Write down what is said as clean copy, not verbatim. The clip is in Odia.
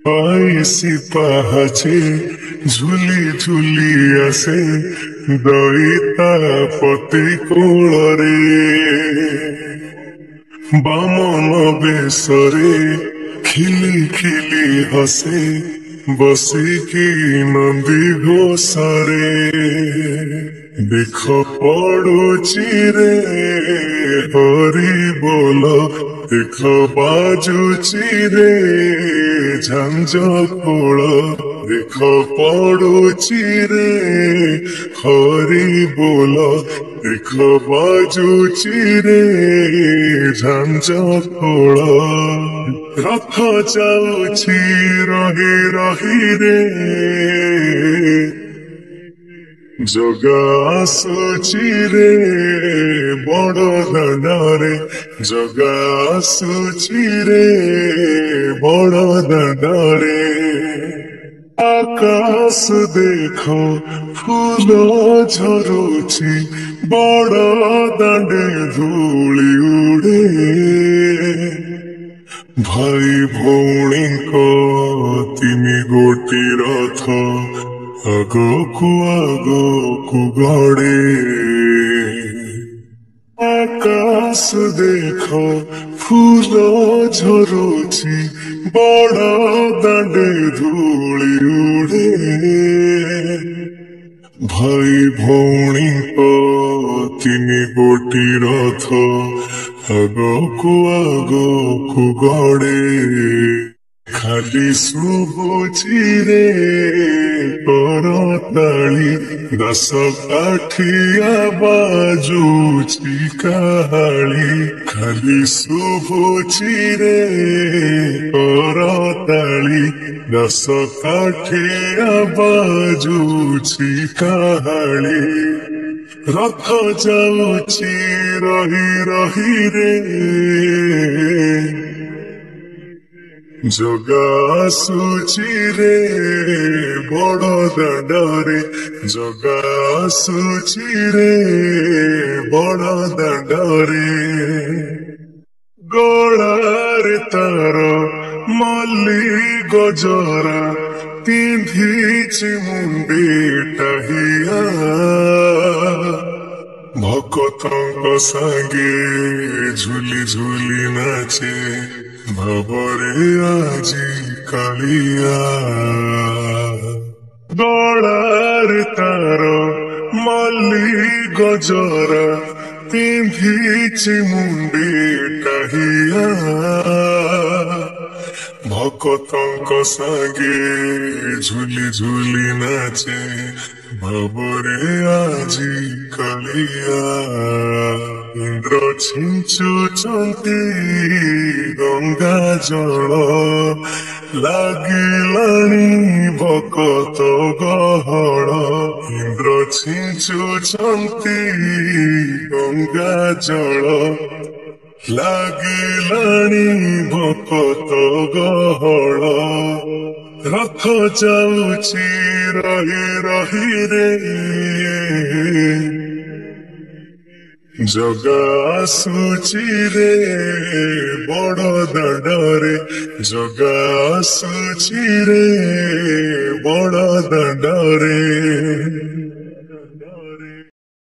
পাইছি পাহাচে ঝুলি ঝুলি আসে দইতা পতি কোଳରେ বামন বেশরে খিলি খিলি হসে বসিকি নন্দী ঘোষরে দেখ পড়ুচি রে হরি বল দেখ বাজুচি রে ঝঞ্ঝ খোଳ দেখ পড়ুচি রে হরি বল দেখ বাজুচি রে ঝঞ্ঝ খোଳ ରଥ ଯାଉଛି ରହି ରହି ରେ ଜଗା ଆସୁଛି ରେ ବଡ଼ ଦାଣ୍ଡରେ ଜଗା ଆସୁଛି ରେ ବଡ଼ ଦାଣ୍ଡରେ ଆକାଶ ଦେଖ ଫୁଲ ଝରୁଛି ବଡ଼ ଦାଣ୍ଡେ ଧୂଳି ଉଡ଼େ ଭାଇ ଭଉଣୀଙ୍କ ତିନି ଗୋଟି ରଥ ଆଗକୁ ଆଗକୁ ଗଡ଼େ ଆକାଶ ଦେଖ ଫୁଲ ଝରୁଛି ବଡ଼ ଦାଣ୍ଡେ ଧୂଳି ଉଡ଼େ ଭାଇ ଭଉଣୀଙ୍କ ତିନି ଗୋଟି ରଥ ଆଗକୁ ଆଗକୁ ଗଡ଼େ ଖାଲି ଶୁଭୁଛି ରେ କରତାଳି ଦଶ କାଠିଆ ବାଜୁଛି କାହାଳି ଖାଲି ଶୁଭୁଛି ରେ କରତାଳି ଦଶ କାଠିଆ ବାଜୁଛି କାହାଳି ରଥ ଯାଉଛି ରହି ରହି ରେ ଜଗା ଆସୁଛି ରେ ବଡ଼ ଦାଣ୍ଡରେ ଜଗା ଆସୁଛି ରେ ବଡ଼ ଦାଣ୍ଡରେ ଗଳାରେ ତାର ମଲ୍ଲି ଗଜରା ପିନ୍ଧିଛି ମୁଣ୍ଡି ଟାହିଆ ଭକତଙ୍କ ସାଙ୍ଗେ ଝୁଲି ଝୁଲି ନାଚେ ଭାବରେ ଆଜି କାଳିଆ ଗଳାରେ ତାର ମଲ୍ଲି ଗଜରା ପିନ୍ଧିଛି ମୁଣ୍ଡି ଟାହିଆ ଭକତଙ୍କ ସାଙ୍ଗେ ଝୁଲି ଝୁଲି ନାଚେ ଭାବରେ ଆଜି କାଳିଆ ଇନ୍ଦ୍ର ଛିଞ୍ଚୁଛନ୍ତି ଗଙ୍ଗା ଜଳ ଲାଗିଲାଣି ଭକତ ଗହଳ ଇନ୍ଦ୍ର ଛିଞ୍ଚୁଛନ୍ତି ଗଙ୍ଗା ଜଳ ଲାଗିଲାଣି ଭକତ ଗହଳ ରଥ ଯାଉଛି ରହି ରହି ରେ ଜଗା ଆସୁଛି ରେ ବଡ଼ ଦାଣ୍ଡରେ ଜଗା ଆସୁଛି ରେ ବଡ଼ ଦାଣ୍ଡରେ